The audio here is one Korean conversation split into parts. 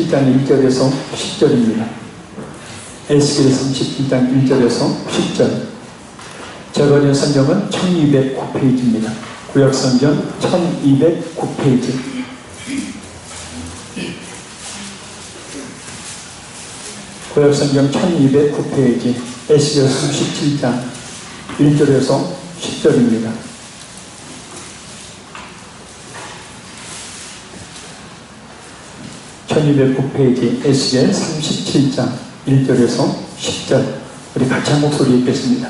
37장 1절에서 10절입니다. 에스겔 37장 1절에서 10절. 제가 본 성경은 1209페이지입니다. 구약성경 1209페이지. 구약성경 1209페이지. 에스겔 37장 1절에서 10절입니다. (1209페이지) 에스겔 37장 1절에서 10절. 우리 같이 한 목소리 읽겠습니다.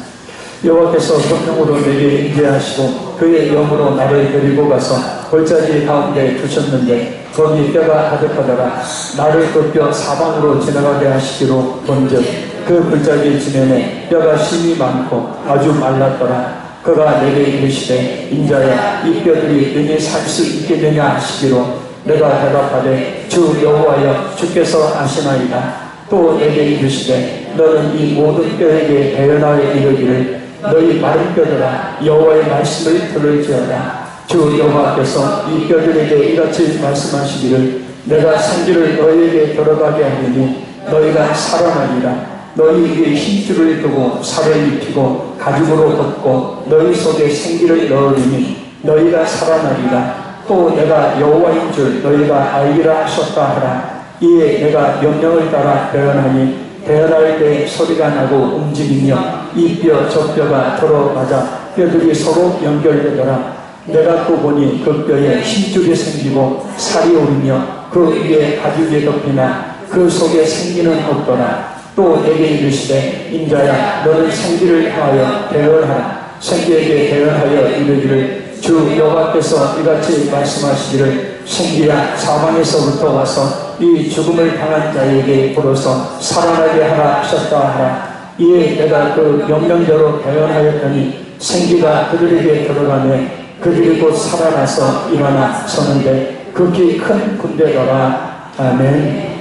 여호와께서 성령으로 내게 임재하시고 그의 영으로 나를 데리고 가서 골짜기 가운데 두셨는데 거기 뼈가 가득하더라. 나를 그 뼈 사방으로 지나가게 하시기로 본즉 그 골짜기 지면에 뼈가 심이 많고 아주 말랐더라. 그가 내게 이르시되 인자야 이 뼈들이 능히 살 수 있겠느냐 하시기로 내가 대답하되 주 여호와여 주께서 아시나이다. 또 내게 이르시되 너는 이 모든 뼈에게 대언하여 이르기를 너희 마른 뼈들아 여호와의 말씀을 들을지어다. 주 여호와께서 이 뼈들에게 이같이 말씀하시기를 내가 생기를 너희에게 들어가게 하리니 너희가 살아나리라. 너희 위에 힘줄을 두고 살을 입히고 가죽으로 덮고 너희 속에 생기를 넣으리니 너희가 살아나리라. 또 내가 여호와인 줄 너희가 알기라 하셨다 하라. 이에 내가 명령을 따라 대언하니 대언할 때 소리가 나고 움직이며 이 뼈 저 뼈가 들어맞아 뼈들이 서로 연결되더라. 내가 또 보니 그 뼈에 힘줄이 생기고 살이 오르며 그 위에 가죽이 덮이나 그 속에 생기는 없더라. 또 내게 이르시되 인자야 너는 생기를 하여 대언하라. 생기에게 대언하여 이르기를 주 여호와께서 이같이 말씀하시기를 생기야 사방에서부터 와서 이 죽음을 당한 자에게 불어서 살아나게 하라 하셨다 하라. 이에 내가 그 명령대로 대언하였더니 생기가 그들에게 들어가매 그들이 곧 살아나서 일어나 서는데 극히 큰 군대더라. 아멘.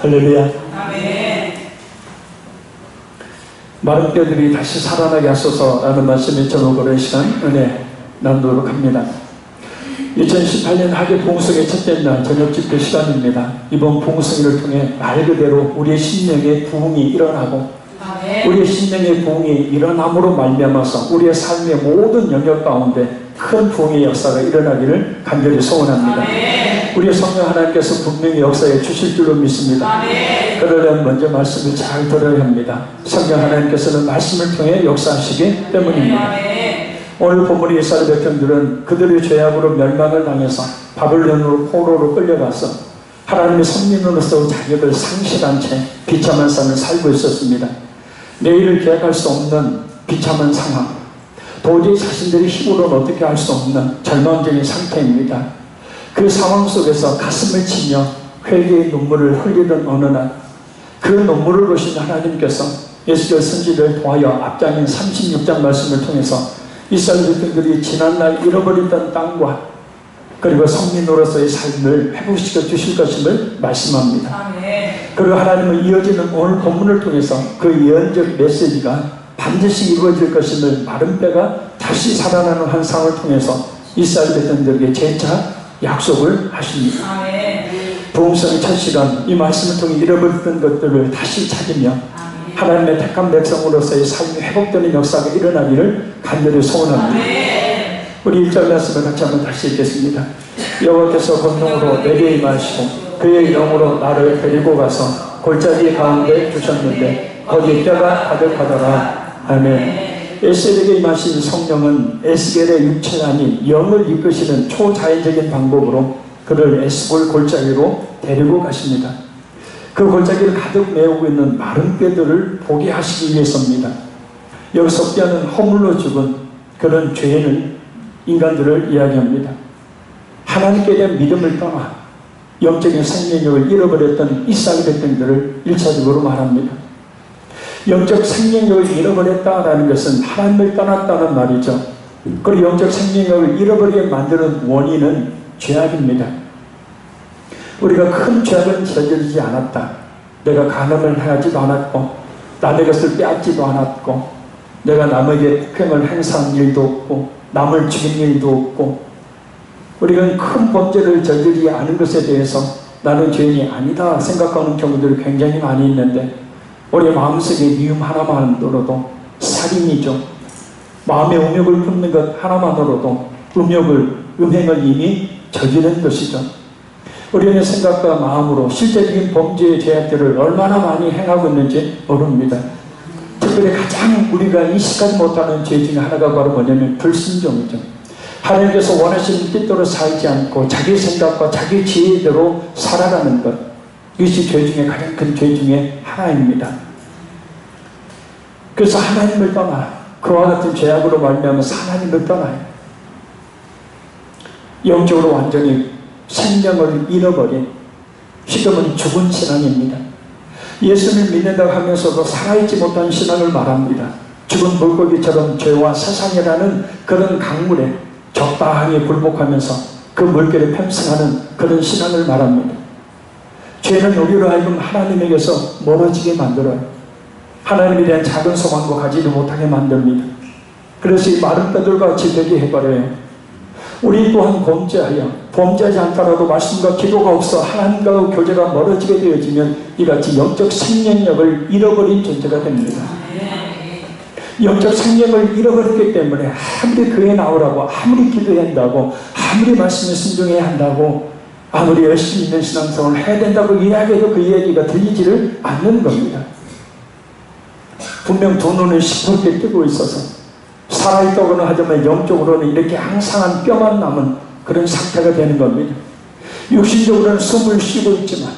할렐루야. 아멘. 마른 뼈들이 다시 살아나게 하소서라는 말씀에 전하고는 시간 은혜 나누도록 합니다. 2018년 하계 봉숭의 첫째 날 저녁 집회 시간입니다. 이번 봉숭이를 통해 말 그대로 우리의 심령의 부흥이 일어나고 우리의 심령의 부흥이 일어남으로 말미암아서 우리의 삶의 모든 영역 가운데 큰 부흥의 역사가 일어나기를 간절히 소원합니다. 우리의 성령 하나님께서 분명히 역사해 주실 줄로 믿습니다. 그러려면 먼저 말씀을 잘 들어야 합니다. 성령 하나님께서는 말씀을 통해 역사하시기 때문입니다. 오늘 본문의 이스라엘 백성들은 그들의 죄악으로 멸망을 당해서 바벨론으로 포로로 끌려가서 하나님의 선민으로서 자격을 상실한 채 비참한 삶을 살고 있었습니다. 내일을 계획할 수 없는 비참한 상황, 도저히 자신들의 힘으로는 어떻게 할 수 없는 절망적인 상태입니다. 그 상황 속에서 가슴을 치며 회개의 눈물을 흘리던 어느 날 그 눈물을 보신 하나님께서 에스겔 선지자를 통하여 앞장인 36장 말씀을 통해서 이스라엘 백성들이 지난날 잃어버렸던 땅과 그리고 성민으로서의 삶을 회복시켜 주실 것임을 말씀합니다. 그리고 하나님은 이어지는 오늘 본문을 통해서 그 예언적 메시지가 반드시 이루어질 것임을 마른 뼈가 다시 살아나는 환상을 통해서 이스라엘 백성들에게 재차 약속을 하십니다. 부흥성의 첫 시간 이 말씀을 통해 잃어버렸던 것들을 다시 찾으며 하나님의 택한 백성으로서의 삶이 회복되는 역사가 일어나기를 간절히 소원합니다. 우리 1절 말씀을 같이 한번 다시 읽겠습니다. 여호와께서 권능으로 내게 임하시고 그의 영으로 나를 데리고 가서 골짜기 가운데 두셨는데 거기 뼈가 가득하더라. 아멘. 에스겔에게 임하신 성령은 에스겔의 육체가 아닌 영을 이끄시는 초자연적인 방법으로 그를 에스골 골짜기로 데리고 가십니다. 그 골짜기를 가득 메우고 있는 마른 뼈들을 보게 하시기 위해서입니다. 여기서 뼈는 허물로 죽은 그런 죄는 인간들을 이야기합니다. 하나님께 대한 믿음을 떠나 영적인 생명력을 잃어버렸던 이스라엘 백성들을 1차적으로 말합니다. 영적 생명력을 잃어버렸다라는 것은 하나님을 떠났다는 말이죠. 그리고 영적 생명력을 잃어버리게 만드는 원인은 죄악입니다. 우리가 큰 죄악을 저지르지 않았다. 내가 간음을 하지도 않았고 남의 것을 빼앗지도 않았고 내가 남에게 폭행을 행사한 일도 없고 남을 죽인 일도 없고 우리가 큰 범죄를 저지르지 않은 것에 대해서 나는 죄인이 아니다 생각하는 경우들이 굉장히 많이 있는데, 우리 마음속에 미움 하나만으로도 살인이죠. 마음에 음욕을 품는 것 하나만으로도 음행을 이미 저지른 것이죠. 우리의 생각과 마음으로 실제적인 범죄의 죄악들을 얼마나 많이 행하고 있는지 모릅니다. 특별히 가장 우리가 인식하지 못하는 죄 중에 하나가 바로 뭐냐면 불순종이죠. 하나님께서 원하시는 뜻대로 살지 않고 자기 생각과 자기 지혜대로 살아가는 것, 이것이 죄 중에 가장 큰 죄 중에 하나입니다. 그래서 하나님을 떠나 그와 같은 죄악으로 말미암아서 하나님을 떠나요. 영적으로 완전히 생명을 잃어버린, 지금은 죽은 신앙입니다. 예수를 믿는다고 하면서도 살아있지 못한 신앙을 말합니다. 죽은 물고기처럼 죄와 세상이라는 그런 강물에 적당히 굴복하면서 그 물결에 편승하는 그런 신앙을 말합니다. 죄는 우리로 하여금 하나님에게서 멀어지게 만들어요. 하나님에 대한 작은 소망도 가지지 못하게 만듭니다. 그래서 이 마른 뼈들과 같이 되게 해버려요. 우리 또한 범죄하지 않더라도 말씀과 기도가 없어 하나님과 교제가 멀어지게 되어지면 이같이 영적 생명력을 잃어버린 존재가 됩니다. 영적 생명을 잃어버렸기 때문에 아무리 교회 나오라고, 아무리 기도한다고, 아무리 말씀에 순종해야 한다고, 아무리 열심히 있는 신앙생활을 해야 된다고 이야기해도 그 이야기가 들리지를 않는 겁니다. 분명 두 눈은 시퍼렇게 뜨고 있어서 살아있다고는 하지만 영적으로는 이렇게 항상한 뼈만 남은 그런 상태가 되는 겁니다. 육신적으로는 숨을 쉬고 있지만,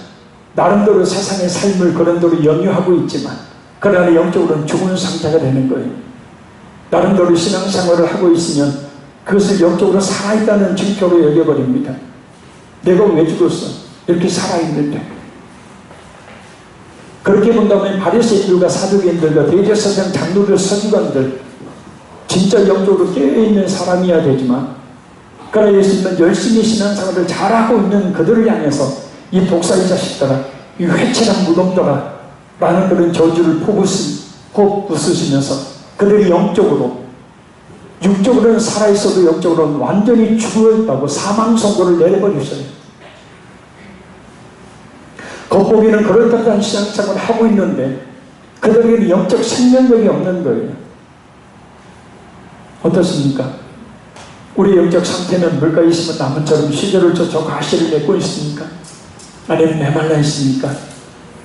나름대로 세상의 삶을 그런대로 영유하고 있지만, 그러나 영적으로는 죽은 상태가 되는 거예요. 나름대로 신앙생활을 하고 있으면 그것을 영적으로 살아있다는 증표로 여겨버립니다. 내가 왜 죽었어? 이렇게 살아있는데. 그렇게 본다면 바리새인들과 사두개인들과 대제사장, 장로들, 서기관들, 진짜 영적으로 깨어있는 사람이어야 되지만, 그러나 예수님은 열심히 신앙생활을 잘하고 있는 그들을 향해서 이 독사의 자식들아, 이 회칠한 무덤들아 라는 그런 저주를 퍼부으시면서 그들이 영적으로, 육적으로는 살아있어도 영적으로는 완전히 죽어있다고 사망 선고를 내려버리셨어요. 겉보기는 그럴듯한 신앙생활을 하고 있는데 그들에게는 영적 생명력이 없는 거예요. 어떻습니까? 우리 영적 상태는 물가에 있으면 나무처럼 시절을 쫓아 가시를 맺고 있습니까? 아니면 메말라 있습니까?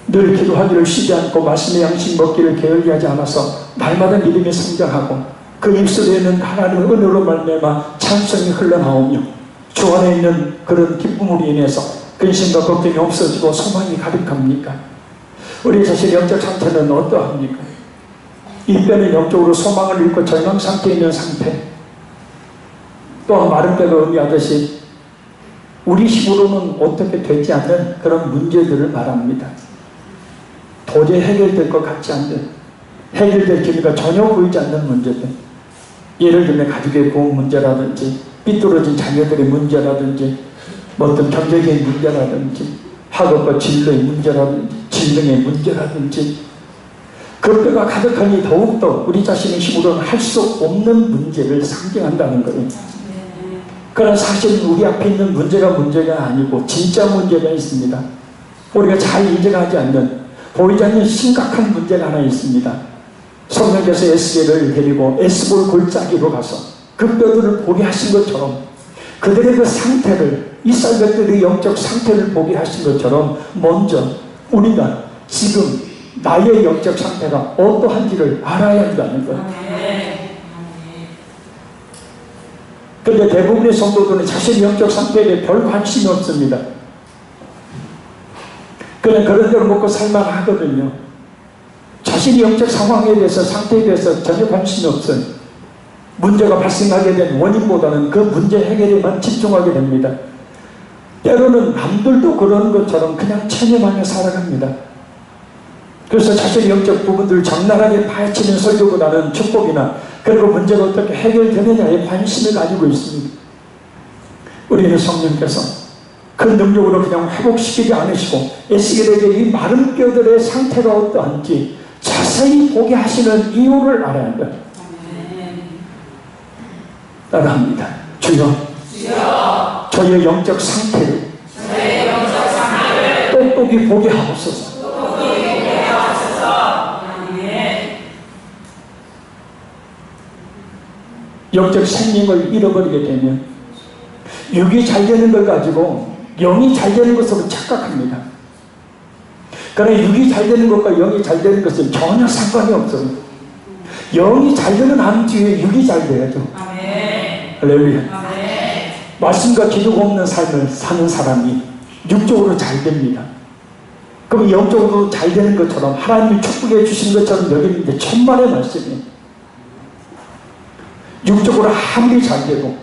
늘 기도하기를 쉬지 않고 말씀의 양식 먹기를 게을리하지 않아서 날마다 믿음이 성장하고 그 입술에는 하나님의 은혜로 말미암아 찬송이 흘러나오며 주 안에 있는 그런 기쁨으로 인해서 근심과 걱정이 없어지고 소망이 가득합니까? 우리 자신의 영적 상태는 어떠합니까? 이 뼈는 영적으로 소망을 잃고 절망 상태에 있는 상태, 또한 마른 뼈가 의미하듯이 우리 힘으로는 어떻게 되지 않는 그런 문제들을 말합니다. 도저히 해결될 것 같지 않는, 해결될 기미가 전혀 보이지 않는 문제들, 예를 들면 가족의 고응 문제라든지 삐뚤어진 자녀들의 문제라든지 어떤 경제적인 문제라든지 학업과 진로의 문제라든지 질병의 문제라든지 그 뼈가 가득하니 더욱더 우리 자신의 힘으로는 할 수 없는 문제를 상징한다는 거예요. 그러나 사실은 우리 앞에 있는 문제가 아니고 진짜 문제가 있습니다. 우리가 잘 인정하지 않는, 보이지 않는 심각한 문제가 하나 있습니다. 성령께서 에스겔을 데리고 에스볼 골짜기로 가서 그 뼈들을 보게 하신 것처럼 그들의 그 상태를, 이스라엘 백성들의 영적 상태를 보게 하신 것처럼 먼저 우리가 지금 나의 영적 상태가 어떠한지를 알아야 한다는 거예요. 그런데 대부분의 성도들은 자신의 영적 상태에 대해 별 관심이 없습니다. 그냥 그런 대로 먹고 살만 하거든요. 자신의 영적 상황에 대해서, 상태에 대해서 전혀 관심이 없어요. 문제가 발생하게 된 원인보다는 그 문제 해결에만 집중하게 됩니다. 때로는 남들도 그러는 것처럼 그냥 체념하며 살아갑니다. 그래서 자신의 영적 부분들을 적나라하게 파헤치는 설교보다는 축복이나 그리고 문제가 어떻게 해결되느냐에 관심을 가지고 있습니다. 우리는 성령께서 그 능력으로 그냥 회복시키지 않으시고 에스겔에게 이 마른 뼈들의 상태가 어떠한지 자세히 보게 하시는 이유를 알아야 한다. 따라합니다. 주여, 저의 영적 상태를 똑똑히 보게 하옵소서. 영적 생명을 잃어버리게 되면 육이 잘 되는 걸 가지고 영이 잘 되는 것으로 착각합니다. 그러나 육이 잘 되는 것과 영이 잘 되는 것은 전혀 상관이 없어요. 영이 잘 되는 한 뒤에 육이 잘 돼야죠. 할렐루야. 말씀과 기도가 없는 삶을 사는 사람이 육적으로 잘 됩니다. 그럼 영적으로 잘 되는 것처럼 하나님이 축복해 주신 것처럼 여기는데 천만의 말씀이에요. 육적으로 아무리 잘 되고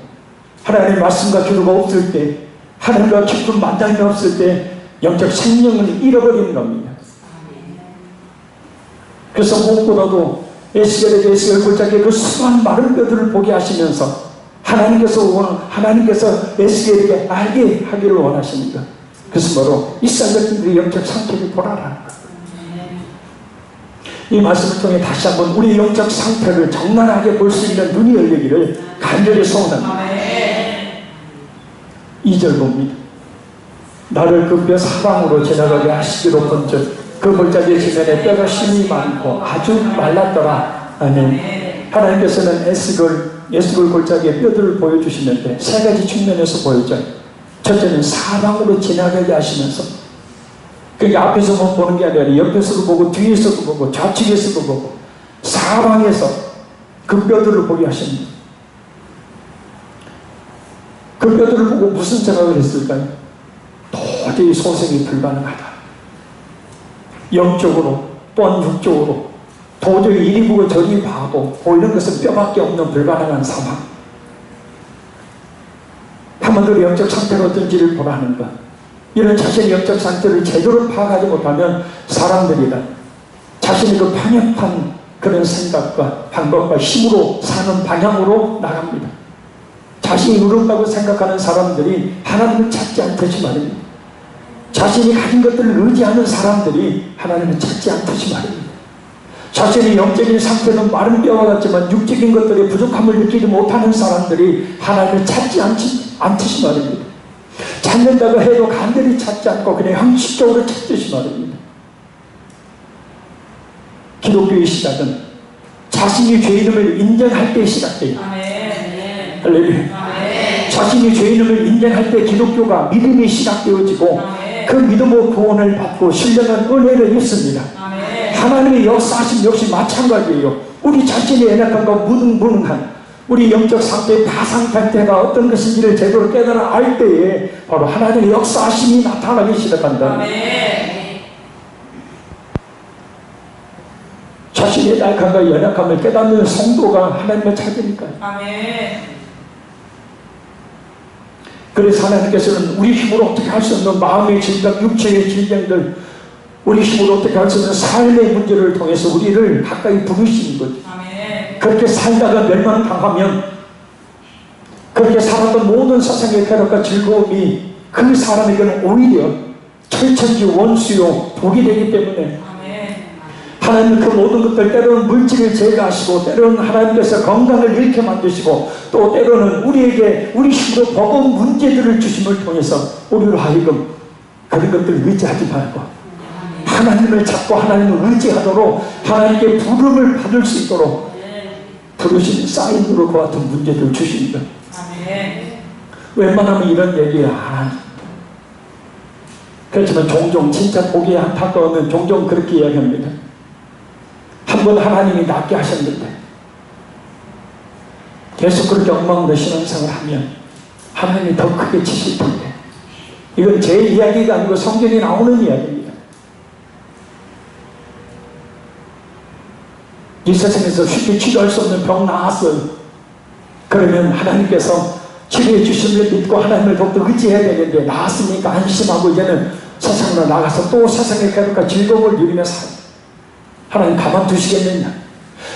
하나님의 말씀과 기도가 없을 때, 하나님과 깊은 만남이 없을 때 영적 생명을 잃어버리는 겁니다. 그래서 무엇보다도 에스겔에게 에스겔 골짜기에 그 수많은 마른 뼈들을 보게 하시면서 하나님께서 에스겔에게 알게 하기를 원하십니다. 그래서 바로 이스라엘의 영적 상태를 보라라는 것. 이 말씀을 통해 다시 한번 우리 영적 상태를 적나라하게 볼 수 있는 눈이 열리기를 간절히 소원합니다. 2절 봅니다. 나를 그 뼈 사방으로 지나가게 하시기로 본즉 그 골짜기 지면에 뼈가 심이 많고 아주 말랐더라. 아멘. 하나님께서는 에스겔 골짜기의 뼈들을 보여주시는데 세 가지 측면에서 보여줘요. 첫째는 사방으로 지나가게 하시면서, 그게 앞에서만 보는 게 아니라 옆에서도 보고 뒤에서도 보고 좌측에서도 보고 사방에서 그 뼈들을 보게 하십니다. 그 뼈들을 보고 무슨 생각을 했을까요? 도저히 소생이 불가능하다. 영적으로 또한 육적으로 도저히 이리 보고 저리 봐도 보이는 것은 뼈밖에 없는 불가능한 상황. 한번더 영적 상태가 어떤지를 보라는 것. 이런 자신의 영적 상태를 제대로 파악하지 못하면 사람들이다 자신의 그 편협한 그런 생각과 방법과 힘으로 사는 방향으로 나갑니다. 자신이 의롭다고 생각하는 사람들이 하나님을 찾지 않듯이 말입니다. 자신이 가진 것들을 의지하는 사람들이 하나님을 찾지 않듯이 말입니다. 자신의 영적인 상태는 마른 뼈와 같지만 육적인 것들의 부족함을 느끼지 못하는 사람들이 하나님을 찾지 않듯이 말입니다. 찾는다고 해도 간절히 찾지 않고 그냥 형식적으로 찾듯이 말입니다. 기독교의 시작은 자신이 죄인임을 인정할 때 시작돼요. 할렐루야. 자신이 죄인임을 인정할 때 기독교가 믿음이 시작되어지고 그 믿음으로 구원을 받고 신령한 은혜를 입습니다. 하나님의 역사하심 역시 마찬가지예요. 우리 자신의 연약함과 무능한 우리 영적 상태의 가상 상태가 어떤 것인지를 제대로 깨달아 알 때에 바로 하나님의 역사하심이 나타나기 시작한다. 자신의 약함과 연약함을 깨닫는 성도가 하나님을 찾으니까요. 그래서 하나님께서는 우리 힘으로 어떻게 할 수 없는 마음의 질병, 육체의 질병들, 우리 힘으로 어떻게 할 수 없는 삶의 문제를 통해서 우리를 가까이 부르시는 거죠. 그렇게 살다가 멸망당하면 그렇게 살았던 모든 세상의 쾌락과 즐거움이 그 사람에게는 오히려 철천지 원수요 독이 되기 때문에 하나님은 그 모든 것들 때로는 물질을 제거하시고 때로는 하나님께서 건강을 잃게 만드시고 또 때로는 우리에게 우리 힘으로 버거운 문제들을 주심을 통해서 우리로 하여금 그런 것들을 의지하지 말고 하나님을 찾고 하나님을 의지하도록 하나님께 부름을 받을 수 있도록 부르신 사인으로 그 같은 문제들 주십니다. 웬만하면 이런 얘기 안 하죠. 그렇지만 종종 진짜 보기에 안타까우면 종종 그렇게 이야기합니다. 한번 하나님이 낫게 하셨는데 계속 그렇게 엉망으로 신앙생활을 하면 하나님이 더 크게 치실 텐데, 이건 제 이야기가 아니고 성경에 나오는 이야기입니다. 이 세상에서 쉽게 치료할 수 없는 병 나았어요. 그러면 하나님께서 치료해 주심을 믿고 하나님을 더욱더 의지해야 되는데 나았으니까 안심하고 이제는 세상으로 나가서 또 세상의 쾌락과 즐거움을 누리며 살아요. 하나님 가만두시겠느냐?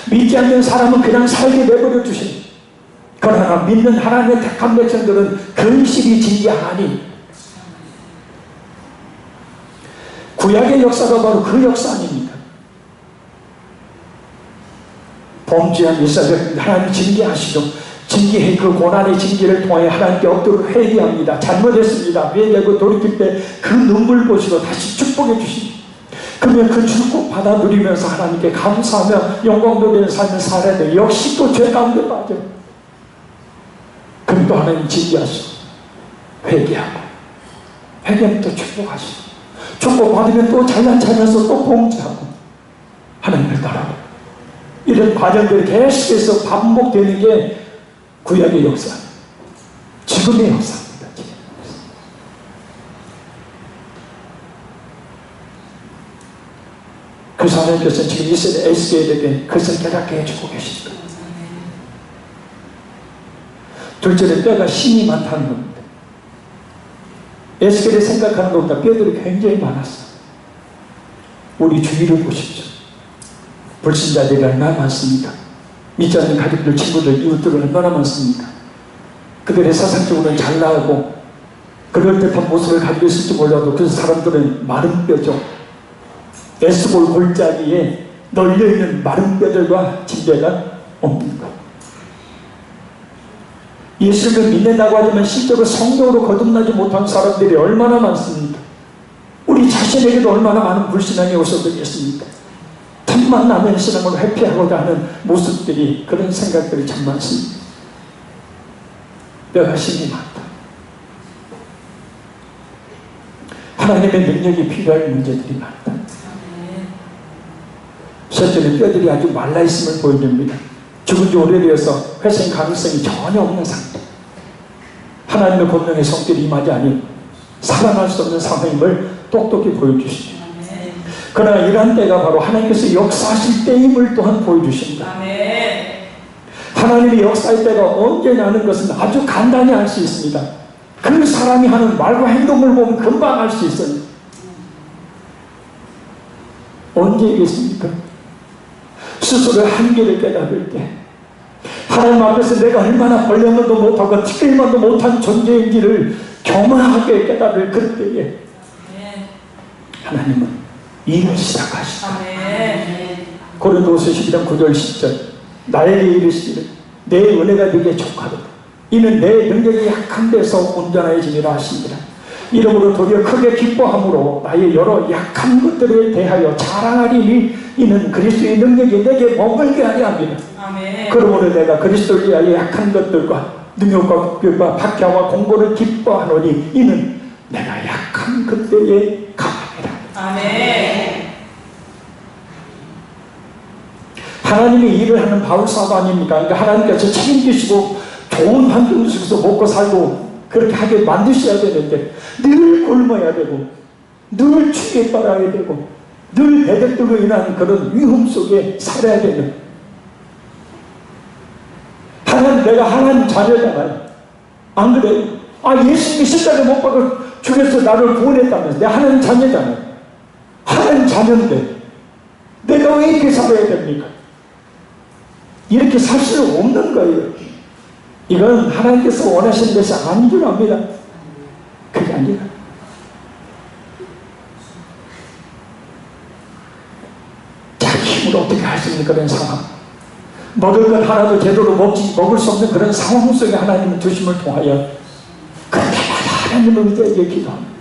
믿지 않는 사람은 그냥 살게 내버려 주시니, 그러나 믿는 하나님의 택한 백성들은 근실이 진지하니, 구약의 역사가 바로 그 역사 아닙니까? 범죄한 이스라엘 하나님 징계하시고 징계의 그 고난의 징계를 통해 하나님께 엎드려 회개합니다. 잘못했습니다. 회개하고 돌이킬 때 그 눈물 보시고 다시 축복해 주십니다. 그러면 그 축복 받아 누리면서 하나님께 감사하며 영광 돌리는 삶을 살아야 돼요. 역시 또 죄 가운데 빠져. 그럼 또 하나님 징계하시고 회개하고 회개하면 또 축복하시고 축복 받으면 또 잘난 차면서 또 봉지하고 하나님을 따라가고 이런 과정들이 계속해서 반복되는 게 구약의 역사, 지금의 역사입니다. 그래서 하나님께서는 지금 이스라엘 에스겔에게 그것을 깨닫게 해주고 계십니다. 둘째는 뼈가 힘이 많다는 겁니다. 에스겔이 생각하는 것보다 뼈들이 굉장히 많았어요. 우리 주위를 보십시오. 불신자들이 얼마나 많습니까? 믿지 않는 가족들, 친구들, 이웃들 얼마나 많습니까? 그들의 사상적으로는 잘 나가고 그럴듯한 모습을 가지고 있을지 몰라도 그 사람들은 마른 뼈죠. 에스골 골짜기에 널려있는 마른 뼈들과 징계가 옵니다. 예수를 믿는다고 하지만 실제로 성경으로 거듭나지 못한 사람들이 얼마나 많습니까? 우리 자신에게도 얼마나 많은 불신앙이 오셔되겠습니까? 틈만 나면 신앙으로 회피하고자 하는 모습들이, 그런 생각들이 참 많습니다. 뼈가 힘이 많다. 하나님의 능력이 필요할 문제들이 많다. 실제로 뼈들이 아주 말라있음을 보여줍니다. 죽은 지 오래되어서 회생 가능성이 전혀 없는 상태. 하나님의 권능의 성격이 임하지 않은 살아날 수 없는 상황임을 똑똑히 보여주십니다. 그러나 이러한 때가 바로 하나님께서 역사하실 때임을 또한 보여주십니다. 하나님의 역사의 때가 언제냐는 것은 아주 간단히 알 수 있습니다. 그 사람이 하는 말과 행동을 보면 금방 알 수 있어요. 언제겠습니까? 스스로의 한계를 깨달을 때, 하나님 앞에서 내가 얼마나 벌려면도 못하고 특별만도 못한 존재인지를 경험하게 깨달을 그때에 하나님은 일을 시작하시다. 고린도후서 12장 9절 10절 나에게 이르시기를 내 은혜가 네게 족하도다. 이는 내 능력이 약한 데서 온전해지리라 하시니라. 이러므로 도리어 크게 기뻐함으로 나의 여러 약한 것들에 대하여 자랑하리니 이는 그리스도의 능력이 내게 머물게 하려 합니다. 그러므로 내가 그리스도를 위하여 약한 것들과 능력과 국격과 박해와 공고를 기뻐하노니 이는 내가 약한 그때에 강함이라. 하나님의 일을 하는 바울사도 아닙니까? 그러니까 하나님께서 책임지시고 좋은 환경 속에서 먹고 살고 그렇게 하게 만드셔야 되는데 늘 굶어야 되고 늘 추위에 따라야 되고 늘 배들들로 인한 그런 위험 속에 살아야 되는, 하나님, 내가 하나님 자녀잖아요. 안 그래요? 예수님이 십자가에 못 박아 죽여서 나를 구원했다면서 내가 하나님 자녀잖아요. 하나님 자녀인데 내가 왜 이렇게 살아야 됩니까? 이렇게 살 수 없는 거예요. 이건 하나님께서 원하시는 것이 아닌 줄 압니다. 그게 아니라 자기 힘으로 어떻게 할 수 있는 그런 상황, 먹을 것 하나도 제대로 먹을 수 없는 그런 상황 속에 하나님의 주심을 통하여 그때마다 하나님을 의지하여 기도합니다.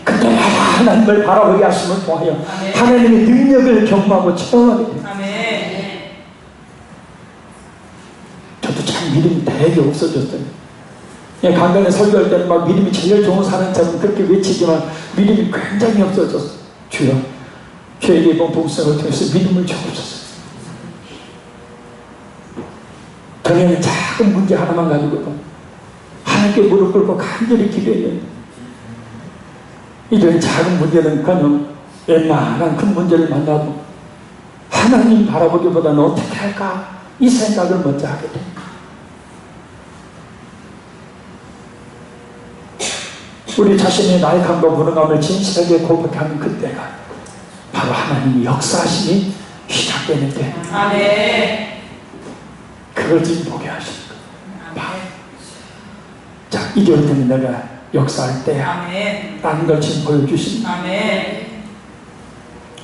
그때마다 하나님을 바라보게 하심을 통하여 하나님의 능력을 경험하고 체험하게 됩니다. 저도 참 믿음이 되게 없어졌어요. 강단에 설교할 때는 막 믿음이 제일 좋은 사람처럼 그렇게 외치지만 믿음이 굉장히 없어졌어요. 주여, 저에게 이번 복음성을 통해서 믿음을 주옵소서. 그냥 작은 문제 하나만 가지고도 하나님께 무릎 꿇고 간절히 기도했는데 이런 작은 문제는 그냥 웬만한 큰 문제를 만나도 하나님 바라보기보다는 어떻게 할까 이 생각을 먼저 하게 됩니다. 우리 자신의 나약함과 무능함을 진실하게 고백하는 그때가 바로 하나님의 역사하심이 시작되는 때, 그걸 지금 보게 하시는 거예요. 자, 이제부터는 내가 역사할 때야 라는 걸 지금 보여주십니다.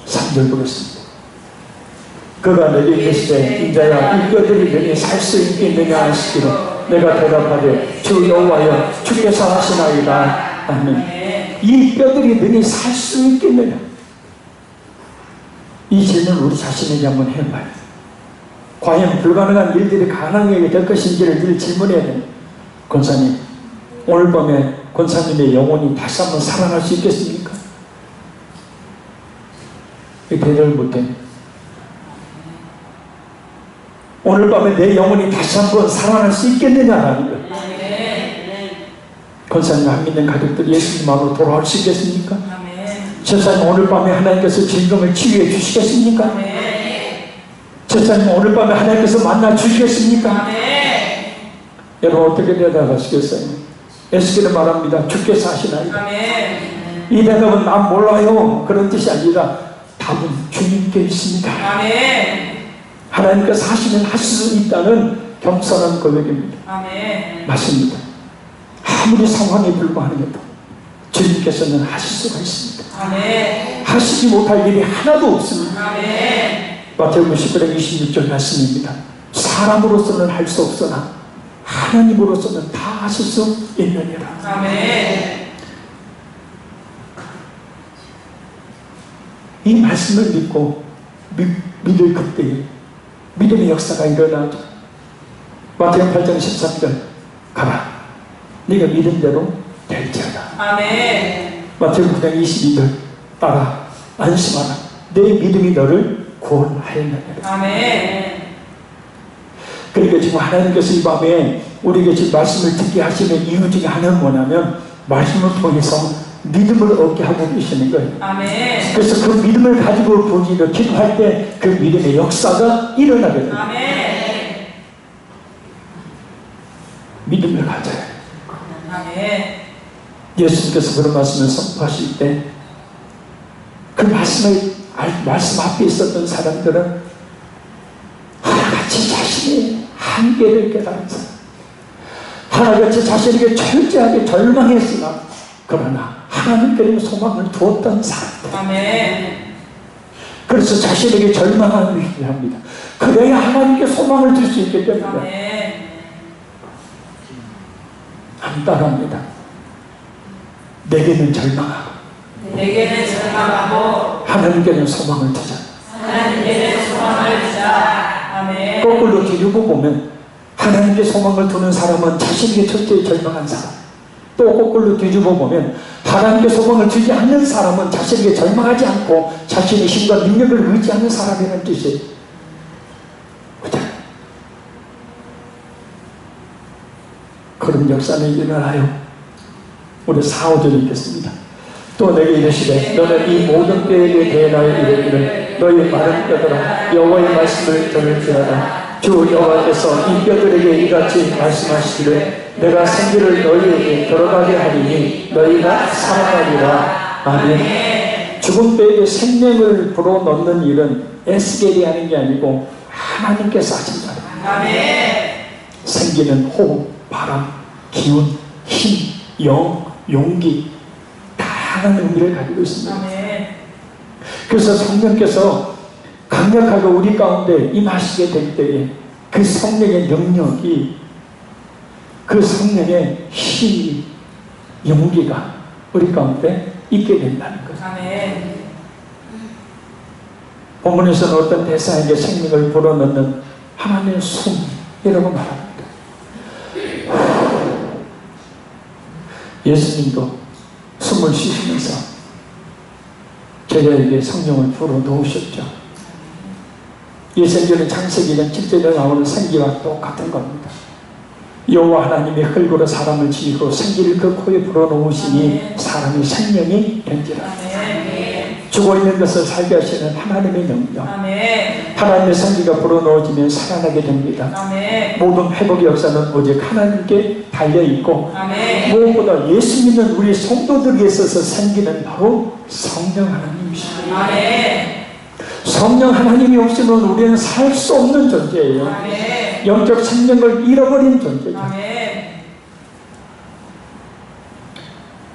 3절 보겠습니다. 그가 내게 이르시되 인자야 이 뼈들이 너희 살 수 있겠느냐 하시기로 내가 대답하되 주 여호와여 주께서 하시나이다. 아멘. 이 뼈들이 너희 살 수 있겠느냐? 이 질문을 우리 자신에게 한번 해봐요. 과연 불가능한 일들이 가능하게 될 것인지를 늘 질문해야 돼요. 권사님, 오늘 밤에 권사님의 영혼이 다시 한번 살아날 수 있겠습니까? 대답을 못해. 오늘 밤에 내 영혼이 다시 한번 살아날 수 있겠느냐라는 거예요. 권사님 안 믿는 가족들 예수님으로 돌아올 수 있겠습니까? 전사님 오늘 밤에 하나님께서 질병을 치유해 주시겠습니까? 전사님 오늘 밤에 하나님께서 만나 주시겠습니까? 여러분 어떻게 대답하시겠어요? 에스겔은 말합니다. 주께서 하시나이다. 이 대답은 난 몰라요 그런 뜻이 아니라 답은 주님께 있습니다. 하나님께서 하시면 하실 수 있다는 겸손한 고백입니다. 맞습니다. 아무리 상황이 불가하여도 주님께서는 하실 수가 있습니다. 하시지 못할 일이 하나도 없습니다. 마태복음 10장 26절 말씀입니다. 사람으로서는 할 수 없으나 하나님으로서는 다 하실 수 있느니라. 이 말씀을 믿고 믿을 그때에 믿음의 역사가 일어나죠. 마태복음 8장 13절 가라 네가 믿은 대로 될지어다. 마태복음 9장 22절 따라 안심하라 내 믿음이 너를 구원하였느니라. 그러니까 지금 하나님께서 이 밤에 우리에게 지금 말씀을 듣게 하시는 이유 중에 하나는 뭐냐면 말씀을 통해서 믿음을 얻게 하고 계시는 거예요. 그래서 그 믿음을 가지고 본인을 기도할 때 그 믿음의 역사가 일어나게 됩니다. 믿음을 가져야 해요. 예수님께서 그런 말씀을 선포하실 때 그 말씀 앞에 있었던 사람들은 하나같이 자신의 한계를 깨달은 사람, 하나같이 자신에게 철저하게 절망했으나 그러나 하나님께는 소망을 두었던 사람들. 그래서 자신에게 절망하는 일을 합니다. 그래야 하나님께 소망을 줄 수 있기 때문에 안 따라합니다. 내게는 절망하고 하나님께는 소망을 두자. 거꾸로 뒤집어 보면 하나님께 소망을 두는 사람은 자신에게 철저히 절망한 사람, 또 거꾸로 뒤집어 보면 하나님께 소망을 두지 않는 사람은 자신에게 절망하지 않고 자신의 힘과 능력을 의지하는 사람이라는 뜻이에요. 그런 역사는 일어나요. 우리 4, 5절 읽겠습니다. 또 내게 이르시되 너는 이 모든 뼈에 대하여 이르기를 너희 마른 뼈들아 여호와의 말씀을 들을지어다. 주 여호와께서 이 뼈들에게 이같이 말씀하시기를 내가 생기를 너희에게 들어가게 하리니 너희가 살아나리라. 아멘. 죽은 뼈에게 생명을 불어넣는 일은 에스겔이 하는 게 아니고 하나님께서 하신 거예요. 생기는 호흡, 바람, 기운, 힘, 영, 용기 다양한 의미를 가지고 있습니다. 그래서 성령께서 강력하게 우리 가운데 임하시게 될 때에 그 성령의 능력이, 그 성령의 힘이, 용기가 우리 가운데 있게 된다는 거죠. 본문에서는 어떤 대사에게 생명을 불어넣는 하나님의 숨이라고 말합니다. 예수님도 숨을 쉬시면서 제자에게 성령을 불어넣으셨죠. 예수님은 창세기 7절에 나오는 생기와 똑같은 겁니다. 여호와 하나님의 흙으로 사람을 지으고 생기를 그 코에 불어넣으시니 사람이 생명이 된지라. 죽어있는 것을 살게 하시는 하나님의 능력, 하나님의 생기가 불어넣어지면 살아나게 됩니다. 모든 회복의 역사는 오직 하나님께 달려있고 무엇보다 예수 믿는 우리 성도들에게 있어서 생기는 바로 성령 하나님이십니다. 성령 하나님이 없으면 우리는 살 수 없는 존재예요. 영적 생명을 잃어버린 존재죠.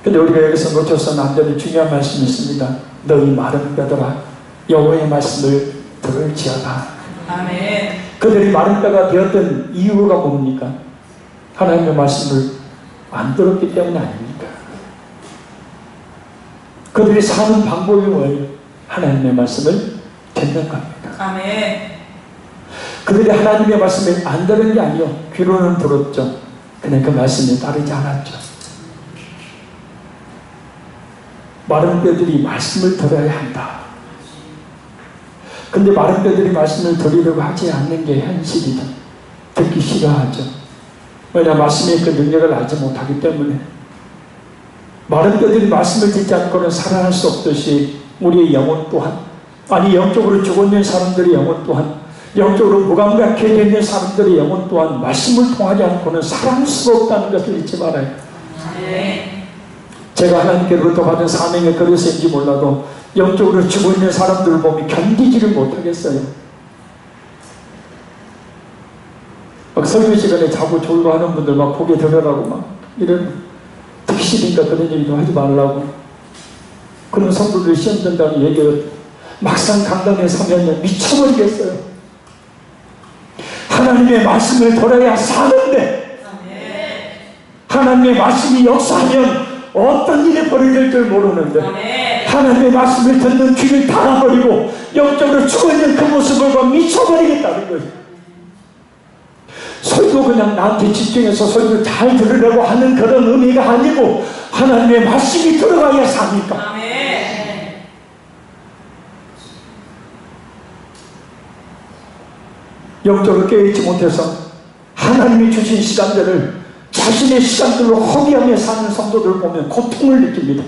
근데 우리가 여기서 놓쳐서는 안 되는 중요한 말씀이 있습니다. 너희 마른 뼈들아 여호와의 말씀을 들을지어다. 아멘. 그들이 마른 뼈가 되었던 이유가 뭡니까? 하나님의 말씀을 안 들었기 때문이 아닙니까? 그들이 사는 방법이 뭐예요? 하나님의 말씀을 듣는 겁니다. 아멘. 그들이 하나님의 말씀을 안 들은 게 아니요, 귀로는 들었죠. 근데 그 말씀에 따르지 않았죠. 마른 뼈들이 말씀을 들어야 한다. 근데 마른 뼈들이 말씀을 들으려고 하지 않는 게 현실이다. 듣기 싫어하죠. 왜냐, 말씀의 그 능력을 알지 못하기 때문에. 마른 뼈들이 말씀을 듣지 않고는 살아날 수 없듯이 우리의 영혼 또한, 아니 영적으로 죽어있는 사람들의 영혼 또한, 영적으로 무감각해져 있는 사람들의 영혼 또한 말씀을 통하지 않고는 살아날 수가 없다는 것을 잊지 말아요. 네. 제가 하나님께로부터 받은 사명의 그릇인지 몰라도 영적으로 죽어있는 사람들을 보면 견디지를 못하겠어요. 막 설교 시간에 자고 졸도하는 분들 막 고개 들으라고 막 이런 특실인가 그런 얘기도 하지 말라고, 그런 성도들 시험 된다는 얘기를 막상 강단에 서면 미쳐버리겠어요. 하나님의 말씀을 들어야 사는데, 하나님의 말씀이 역사하면 어떤 일이 벌어질 줄 모르는데, 하나님의 말씀을 듣는 귀를 닫아버리고 영적으로 죽어있는 그 모습을 보고 미쳐버리겠다는 거예요. 설교 그냥 나한테 집중해서 설교 잘 들으려고 하는 그런 의미가 아니고 하나님의 말씀이 들어가야 삽니까? 영적으로 깨어있지 못해서 하나님이 주신 시간들을 자신의 시간들로 허비하며 사는 성도들을 보면 고통을 느낍니다.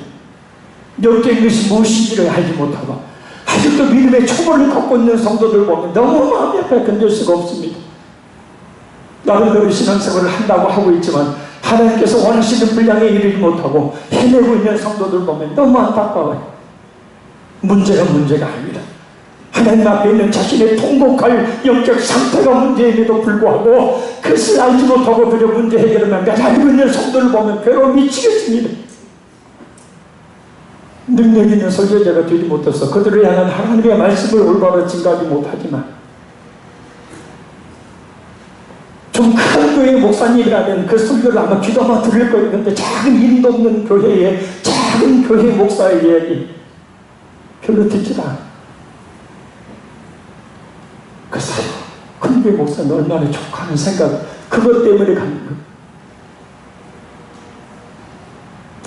영적인 것이 무엇인지를 알지 못하고 아직도 믿음의 초벌을 갖고 있는 성도들을 보면 너무 마음이 아파 견딜 수가 없습니다. 나름대로 신앙생활을 한다고 하고 있지만 하나님께서 원하시는 분량에 이르지 못하고 헤매고 있는 성도들을 보면 너무 안타까워요. 문제가 아닙니다. 하나님 앞에 있는 자신의 통곡할 영적 상태가 문제임에도 불구하고 그것을 알지 못하고 그저 문제 해결만 가지고 있는 성도를 보면 괴로워 미치겠습니다. 능력 있는 설교자가 되지 못해서 그들을 향한 하나님의 말씀을 올바로 증가하지 못하지만, 좀 큰 교회의 목사님이라면 그 설교를 아마 귀담아 들을 거예요. 근데 작은 이름도 없는 교회의 작은 교회 목사의 이야기 별로 듣지 않아요. 그 사람, 큰 교회 목사는 얼마나 족하는 생각, 그것 때문에 가는 거예요.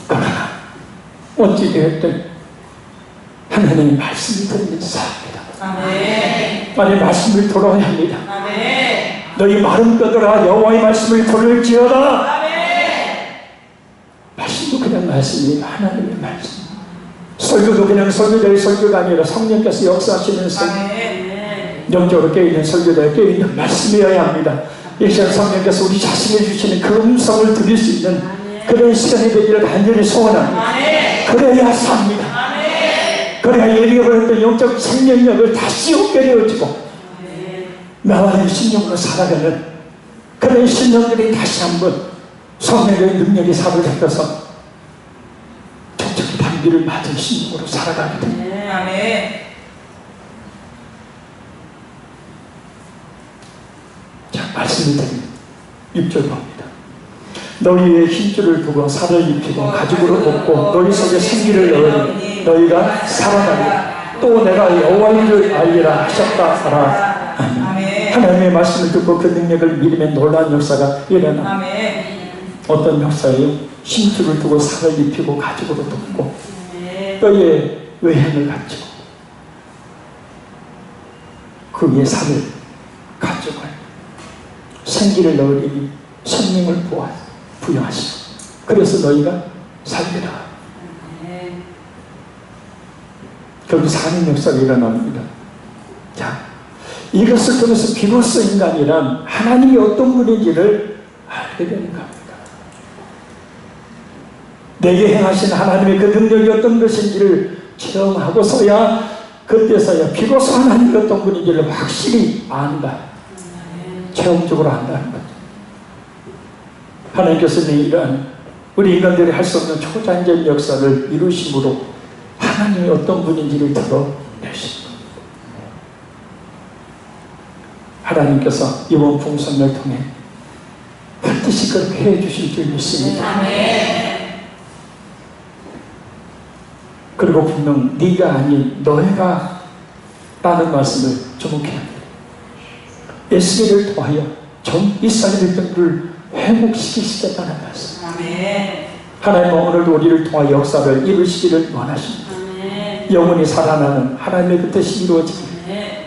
그러나 어찌되었든 하나님의 말씀이 들리는 사람입니다. 아멘. 만약 말씀을 들어야 합니다. 아멘. 너희 마른 뼈들아 여호와의 말씀을 들을지어다. 아멘. 말씀도 그냥 말씀이에요. 하나님의 말씀. 설교도 그냥 설교자의 설교가 아니라 성령께서 역사하시는 설교. 영적으로 깨어있는 설교자의 깨어있는 말씀이어야 합니다. 예시한 성령께서 우리 자신에 주시는 그 음성을 들을 수 있는 그런 시간이 되기를 간절히 소원합니다. 그래야 삽니다. 그래야 잃어버렸던 영적 생명력을 다시 얻게 되어지고 나와의 신령으로 살아가는 그런 신령들이 다시 한번 성령의 능력이 살을 잡혀서 정적인 단비를 맞은 신령으로 살아가게 됩니다. 자, 말씀을 드립니다. 6절 봅니다. 너희의 힘줄을 두고 살을 입히고 가죽으로 덮고 너희 속에 생기를 넣으니 너희가 살아나리라. 또 내가 여호와인 줄 알리라 하셨다 하라. 아멘. 하나님의 말씀을 듣고 그 능력을 믿으면 놀라운 역사가 일어납니다. 어떤 역사예요? 힘줄을 두고 살을 입히고 가죽으로 덮고 뼈에 외형을 갖추고 그 위에 살을 가죽을 생기를 넣으리니 생명을 부여하시고 그래서 너희가 살리라. 결국 사는 역사가 일어납니다. 자, 이것을 통해서 비로소 인간이란 하나님이 어떤 분인지를 알게 되는 겁니다. 내게 행하신 하나님의 그 능력이 어떤 것인지를 체험하고서야 그때서야 비로소 하나님이 어떤 분인지를 확실히 안다. 체험적으로 안다는 거죠. 하나님께서는 이러한 우리 인간들이 할 수 없는 초자연적 역사를 이루심으로 하나님이 어떤 분인지를 드러내십니다. 하나님께서 이번 풍성을 통해 반드시 그렇게 해주실 줄 믿습니다. 그리고 분명 네가 아닌 너희가 라는 말씀을 주목해야 합니다. 에스겔을 통하여 전 이스라엘 백성들을 회복시키시겠다는 말씀. 하나님은 오늘도 우리를 통하여 역사를 이루시기를 원하십니다. 영원히 살아나는 하나님의 그 뜻이 이루어지기를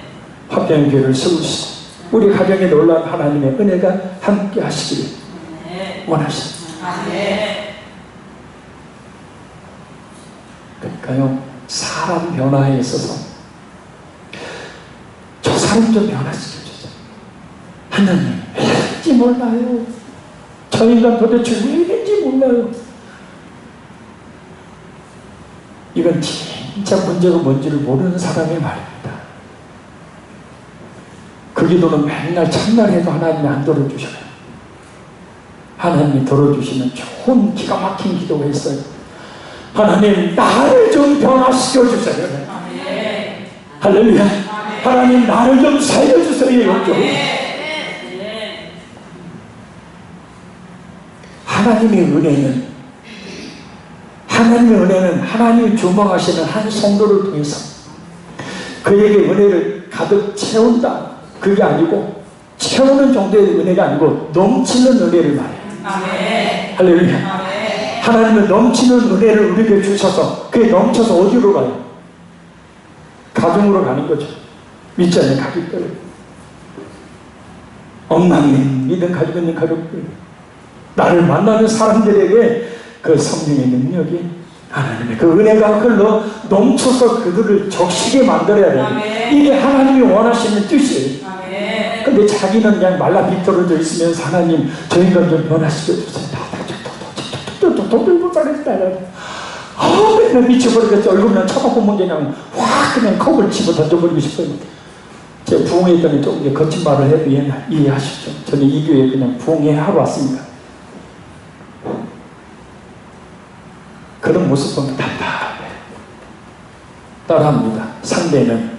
화평의 교회를 세우시고 우리 가정에 놀라운 하나님의 은혜가 함께 하시기를 원하십니다. 그러니까요, 사람 변화에 있어서 저 사람 좀 변화시켜주세요. 하나님 왜 이런지 몰라요. 저 인간 도대체 왜 이런지 몰라요. 이건 진짜 문제가 뭔지를 모르는 사람의 말입니다. 그 기도는 맨날 참날 해도 하나님이 안 들어주셔요. 하나님이 들어주시는 좋은 기가 막힌 기도가 있어요. 하나님 나를 좀 변화시켜 주세요. 할렐루야. 하나님 나를 좀 살려주세요. 하나님의 은혜는 하나님이 주목하시는 한 성도를 통해서 그에게 은혜를 가득 채운다. 그게 아니고 채우는 정도의 은혜가 아니고 넘치는 은혜를 말해요. 할렐루야. 하나님은 넘치는 은혜를 우리에게 주셔서 그게 넘쳐서 어디로 가요? 가정으로 가는 거죠. 믿지 않는 가족들, 엉망인 믿음 가지고 있는 가족들, 나를 만나는 사람들에게 그 성령의 능력이 하나님의 그 은혜가 흘러 넘쳐서 그들을 적시게 만들어야 돼요. 이게 하나님이 원하시는 뜻이에요. 근데 자기는 그냥 말라 비틀어져 있으면서 하나님 저 인간 좀 변화시켜 주세요. 도들고 잘했다. 맨날 미쳐버리겠어. 얼굴만 쳐다보면 그냥 확 그냥 컵을 집어 던져버리고 싶어요. 제가 부흥회 했더니 좀 이제 거친 말을 해도 이해하시죠. 저는 이 교회에 그냥 부흥회 하러 왔습니다. 그런 모습 보면 답답해. 따라합니다. 상대는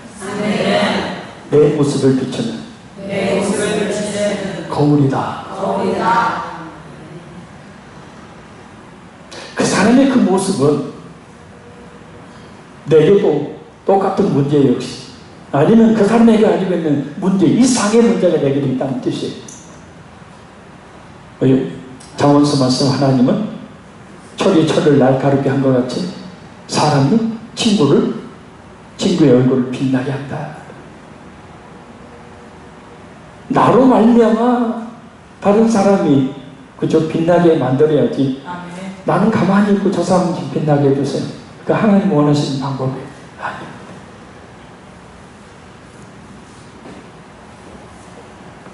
내 모습을 비추는 거울이다. 그 사람의 그 모습은 내게도 똑같은 문제 역시 아니면 그 사람에게 가지고 있는 문제 이상의 문제가 내게도 있다는 뜻이에요. 장원수 말씀 하나님은 철이 철을 날카롭게 한 것 같이 사람이 친구의 얼굴을 빛나게 한다. 나로 말미암아 다른 사람이 그저 빛나게 만들어야지. 나는 가만히 있고 저 사람 좀 빛나게 해주세요. 그 하나님 원하시는 방법이 아니에요.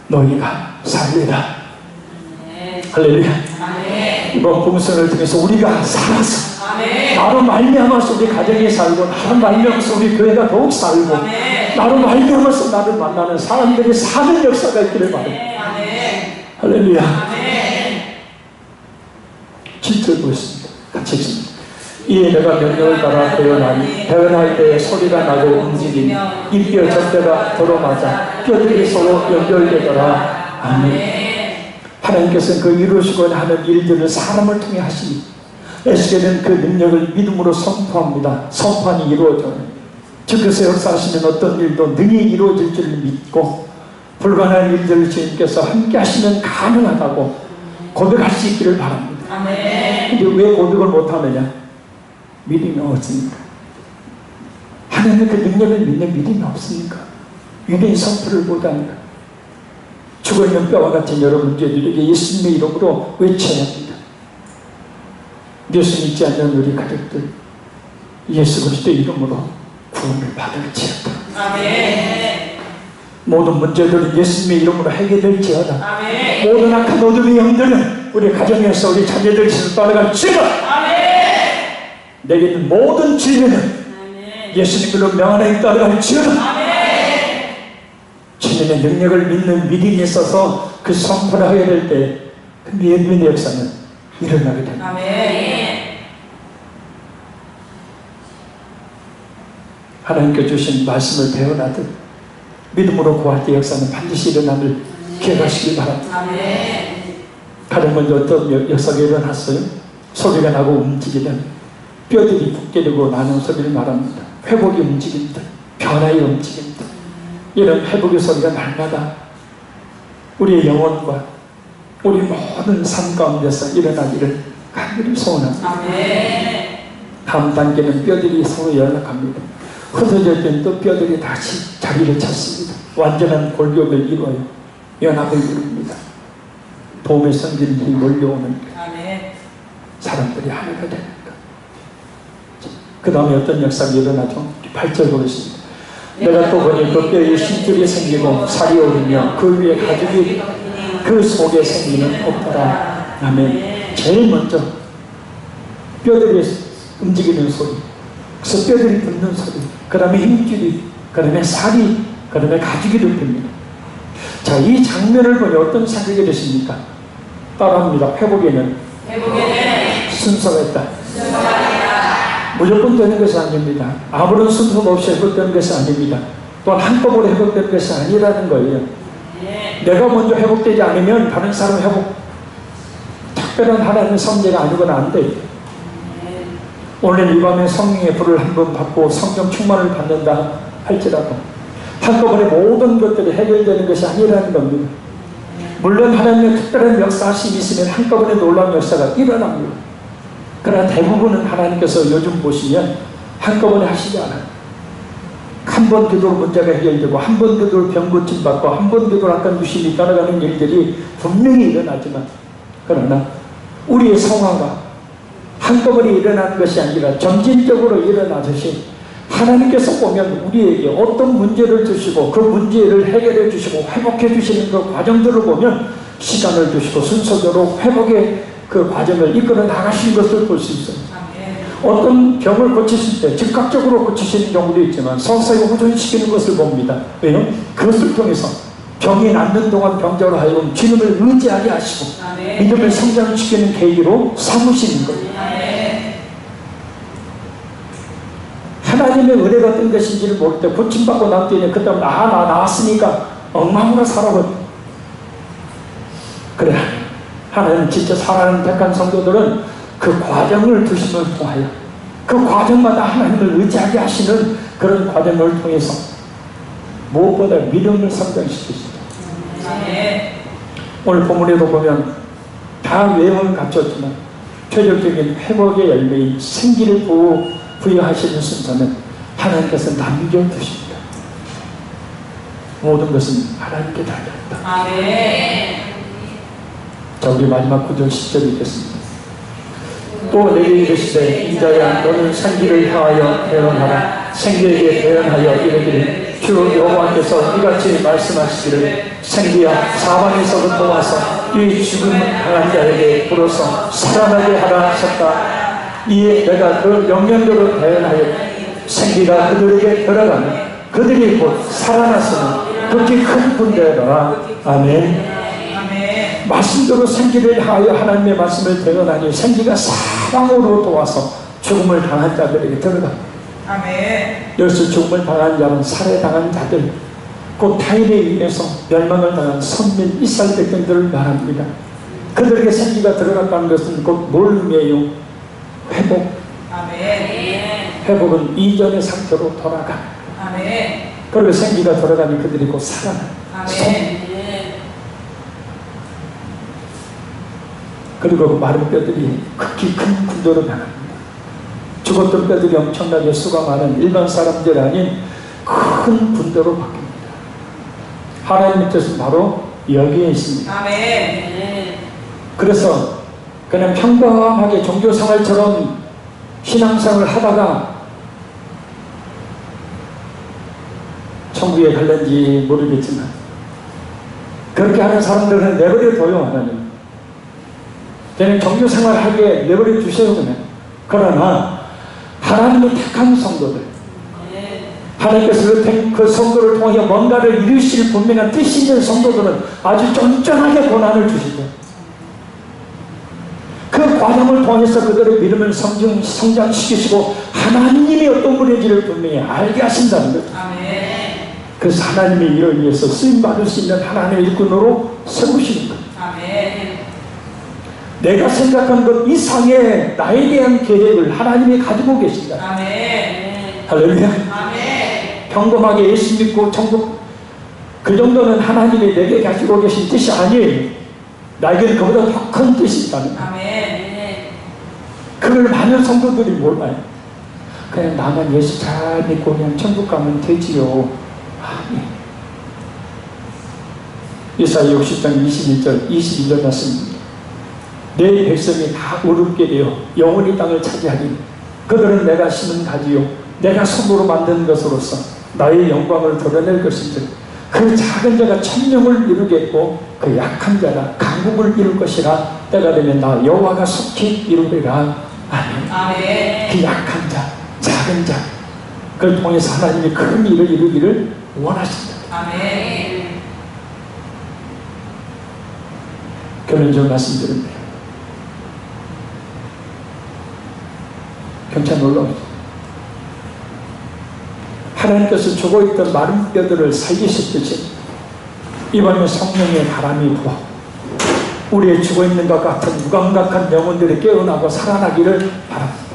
너희가 살리라. 할렐루야. 이번 봉선을 통해서 우리가 살아서 나로 말미암아서 우리 가정이 살고 나로 말미암아서 우리 교회가 더욱 살고 나로 말미암아서 나를 만나는 사람들이 사는 역사가 있기를 바랍니다. 할렐루야. 7절 보겠습니다. 같이 읽습니다. 이에 내가 명령을 따라 배언하니 배언할 때에 소리가 나고 움직이니 입뼈 접대가 들어맞아 뼈들이 서로 연결되더라. 아멘. 하나님께서는 그 이루시고자 하는 일들을 사람을 통해 하시니 에스겔은 그 능력을 믿음으로 선포합니다. 선포하니 이루어져요. 주께서 역사하시는 어떤 일도 능히 이루어질 줄 믿고 불가능한 일들을 주님께서 함께 하시면 가능하다고 고백할 수 있기를 바랍니다. 근데 왜 고백을 못하느냐? 믿음이 없으니까. 하나님의 그 능력을 믿는 믿음이 없으니까. 유대인 선포를 못하니까. 죽어있는 뼈와 같은 여러 문제들에게 예수님의 이름으로 외쳐야 합니다. 예수 믿지 않는 우리 가족들 예수 그리스도의 이름으로 구원을 받을지어다. 아멘. 모든 문제들은 예수님의 이름으로 해결될지어다. 아멘. 모든 악한 어둠의 영들은 우리 가정에서 우리 자녀들 신을 떠나갈지어다. 아멘. 내게 있는 모든 질병은 예수님으로 명하나님 따라갈지어다. 아멘. 주님의 능력을 믿는 믿음이 있어서 그 선포를 하게 될 때 그 믿음의 역사는 일어나게 됩니다. 아멘. 하나님께 주신 말씀을 배워나듯 믿음으로 구할 때 역사는 반드시 일어남을 기억하시기 바랍니다. 아멘. 가장 먼저 어떤 역사가 일어났어요? 소리가 나고 움직이는 뼈들이 붙게 나는 소리를 말합니다. 회복이 움직인다. 변화의 움직인다. 이런 회복의 소리가 날마다 우리의 영혼과 우리 모든 삶 가운데서 일어나기를 간절히 소원합니다. 아멘. 다음 단계는 뼈들이 서로 연락합니다. 흩어질 때는 또 뼈들이 다시 자리를 찾습니다. 완전한 골격을 이루어요. 연합을 이룹니다. 봄의 성질이 몰려오는 아멘. 사람들이 하나가 됩니다. 그 다음에 어떤 역사가 일어나죠? 8절 보겠습니다. 내가 또 보니 그 뼈에 신줄이 생기고 살이 오르며 그 위에 가죽이 그 속에 생기는 없더라. 아멘. 제일 먼저 뼈들이 움직이는 소리, 그래서 뼈들이 붙는 소리, 그 다음에 힘줄이, 그 다음에 살이, 그 다음에 가죽이 덮입니다. 자, 이 장면을 보니 어떤 생각이 드십니까? 따라합니다. 회복에는 순서가 있다. 무조건 되는 것이 아닙니다. 아무런 순서가 없이 회복되는 것이 아닙니다. 또한 한꺼번에 회복되는 것이 아니라는 거예요. 내가 먼저 회복되지 않으면 다른 사람 회복, 특별한 하나님의 성제가 아니거나 안 돼요. 오늘 이 밤에 성령의 불을 한번 받고 성령 충만을 받는다 할지라도 한꺼번에 모든 것들이 해결되는 것이 아니라는 겁니다. 물론 하나님의 특별한 역사하심이 있으면 한꺼번에 놀라운 역사가 일어납니다. 그러나 대부분은 하나님께서 요즘 보시면 한꺼번에 하시지 않아요. 한 번 기도로 문제가 해결되고 한 번 기도로 병 고침받고 한 번 기도로 약간 유심히 따라가는 일들이 분명히 일어나지만 그러나 우리의 성화가 한꺼번에 일어나는 것이 아니라 점진적으로 일어나듯이 하나님께서 보면 우리에게 어떤 문제를 주시고 그 문제를 해결해 주시고 회복해 주시는 그 과정들을 보면 시간을 주시고 순서대로 회복의 그 과정을 이끌어 나가시는 것을 볼 수 있어요. 어떤 병을 고치실 때 즉각적으로 고치시는 경우도 있지만 서서히 호전시키는 것을 봅니다. 왜요? 그것을 통해서 병이 낫는 동안 병자로 하여금 주님을 의지하게 하시고 믿음을 성장시키는 계기로 삼으시는 거예요. 하나님의 은혜가 어떤 것인지를 모를 때 고침받고 난 뒤에 그 다음에 나 나았으니까 엉망으로 살아버려. 그래, 하나님 진짜 사랑하는 택한 성도들은 그 과정을 두심을 통하여 그 과정마다 하나님을 의지하게 하시는 그런 과정을 통해서 무엇보다 믿음을 성장시키시죠. 오늘 본문에도 보면 다 외형을 갖췄지만 최종적인 회복의 열매인 생기를 부여하시는 순서는 하나님께서 남겨두십니다. 모든 것은 하나님께 달려있다. 아멘. 자, 우리 마지막 9절 10절 읽겠습니다. 또 내게 이르시되 인자야 너는 생기를 향하여 대언하라. 생기에게 대언하여 이르기를 주 여호와께서 이같이 말씀하시기를 생기야 사방에서부터 와서 이 죽음 당한 자에게 불어서 살아나게 하라 하셨다. 이에 내가 그 명령대로 대언하여 생기가 그들에게 들어가며 그들이 곧 살아났으니 극히 큰 분대로라. 아멘. 말씀대로 생기를 하여 하나님의 말씀을 대언하니 생기가 사방으로 도와서 죽음을 당한 자들에게 들어갑니다. 아멘. 여기서 죽음을 당한 자는 살해당한 자들, 곧 타인에 의해서 멸망을 당한 선민 이스라엘 백성들을 말합니다. 그들에게 생기가 들어갔다는 것은 곧 뭘 의미해요? 회복. 아멘. 회복은 이전의 상태로 돌아가. 아멘. 그리고 생기가 들어가니 그들이 곧 살아나. 아멘. 그리고 그 마른 뼈들이 극히 큰 군도로 변합니다. 죽었던 뼈들이 엄청나게 수가 많은 일반 사람들이 아닌 큰 군도로 바뀝니다. 하나님의 뜻은 바로 여기에 있습니다. 아멘. 그래서 그냥 평범하게 종교생활처럼 신앙생활을 하다가 천국에 갈는지 모르겠지만 그렇게 하는 사람들은 내버려둬요. 하나님 그냥 종교생활하게 내버려 주세요. 그러나 하나님의 택한 성도들, 하나님께서 그 성도를 통해 뭔가를 이루실 분명한 뜻이 있는 성도들은 아주 쫀쫀하게 고난을 주시죠. 그 과정을 통해서 그들의 믿음을 성장시키시고 하나님이 어떤 분인지를 분명히 알게 하신다는 거죠. 그래서 하나님의 일을 위해서 쓰임받을 수 있는 하나님의 일꾼으로 세우시는 거예요. 아멘. 내가 생각한 것 이상의 나에 대한 계획을 하나님이 가지고 계신다. 아멘. 할렐루야. 아멘. 평범하게 예수 믿고 천국 그 정도는 하나님이 내게 가지고 계신 뜻이 아니에요. 나에게는 그보다 더 큰 뜻이 있다는 거예요. 아멘. 그걸 많은 성도들이 몰라요. 그냥 나만 예수 잘 믿고 그냥 천국 가면 되지요. 아니. 이사야 60장 21절 22절 말씀입니다. 내 백성이 다 어렵게 되어 영원히 땅을 차지하니 그들은 내가 심은 가지요 내가 손으로 만든 것으로서 나의 영광을 드러낼 것인즉 그 작은 자가 천명을 이루겠고 그 약한 자가 강국을 이룰 것이라 때가 되면 나 여호와가 속히 이루리라. 아멘. 아멘. 그 약한 자, 작은 자 그걸 통해서 하나님이 큰 일을 이루기를 원하신다. 아멘. 결론적으로 말씀드립니다. 경찰 놀라우죠. 하나님께서 죽어있던 마른 뼈들을 살리셨듯이 이번에 성령의 바람이 부어 우리의 죽어있는 것 같은 무감각한 영혼들이 깨어나고 살아나기를 바랍니다.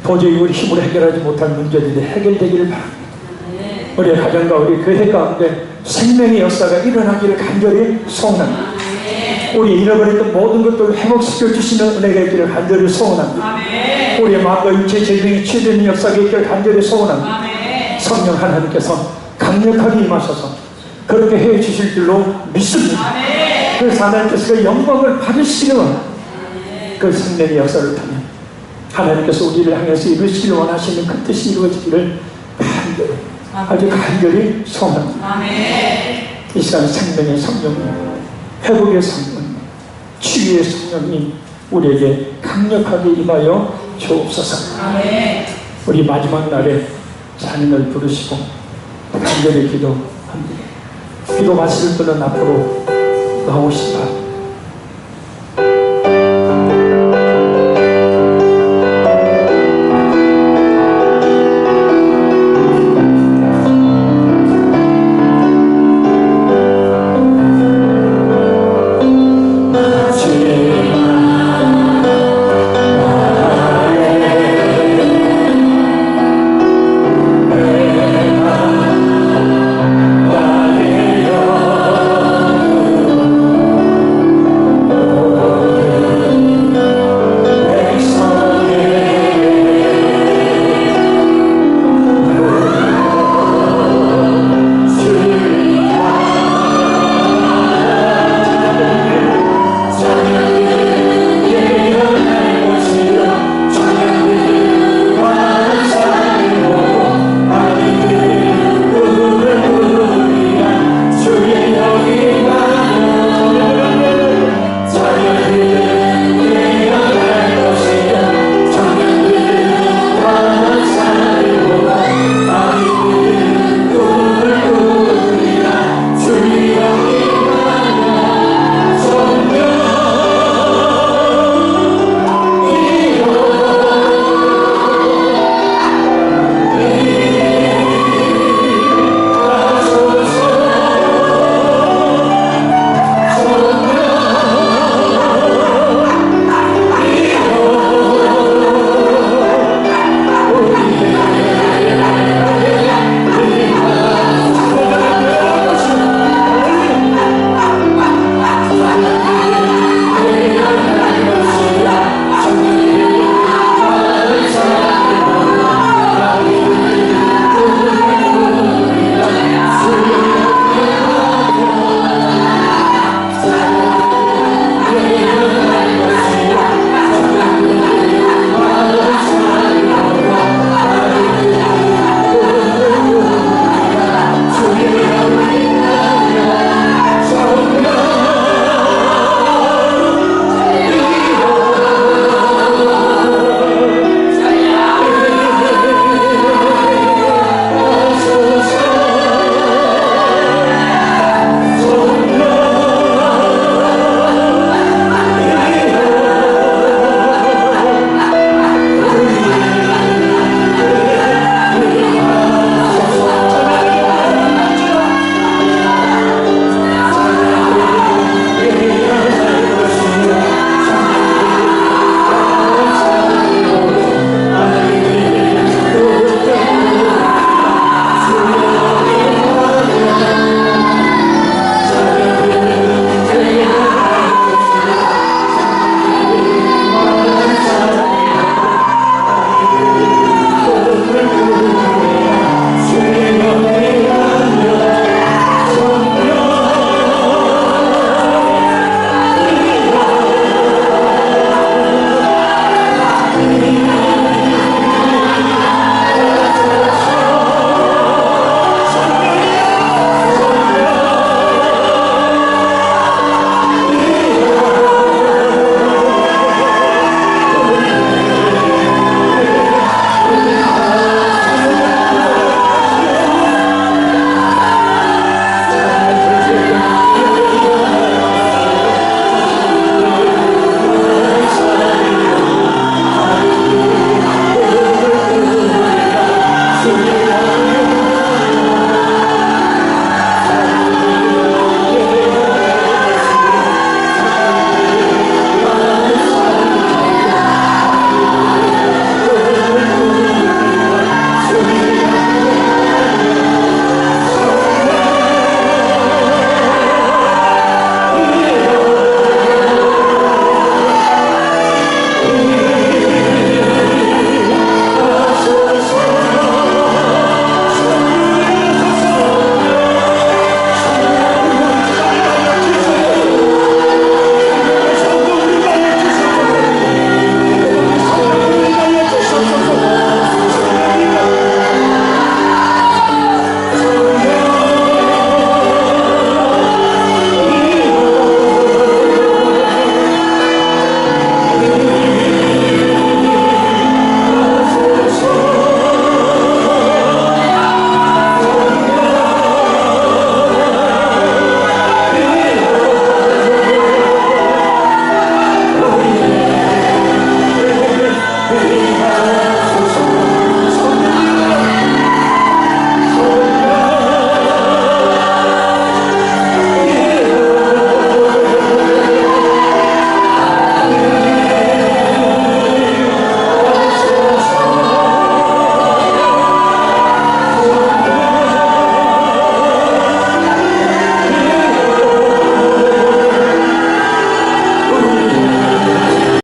도저히 우리 힘으로 해결하지 못할 문제들이 해결되기를 바랍니다. 우리의 가정과 우리 교회 가운데 생명의 역사가 일어나기를 간절히 소원합니다. 우리 잃어버렸던 모든 것들을 회복시켜 주시는 은혜가 있기를 간절히 소원합니다. 우리의 마음과 육체의 질병이 치유되는 역사가 있기를 간절히 소원합니다. 성령 하나님께서 강력하게 임하셔서 그렇게 해 주실 줄로 믿습니다. 그래서 하나님께서 그 영광을 받으시는 그 생명의 역사를 통해 하나님께서 우리를 향해서 이루시기를 원하시는 그 뜻이 이루어지기를 간절히 아주 간절히 소원합니다. 이 시간 생명의 성령님, 회복의 성령님, 치유의 성령님 우리에게 강력하게 임하여 주옵소서. 우리 마지막 날에 자녀를 부르시고 간절히 기도합니다. 기도 마실 분은 앞으로 나오시기 바랍니다.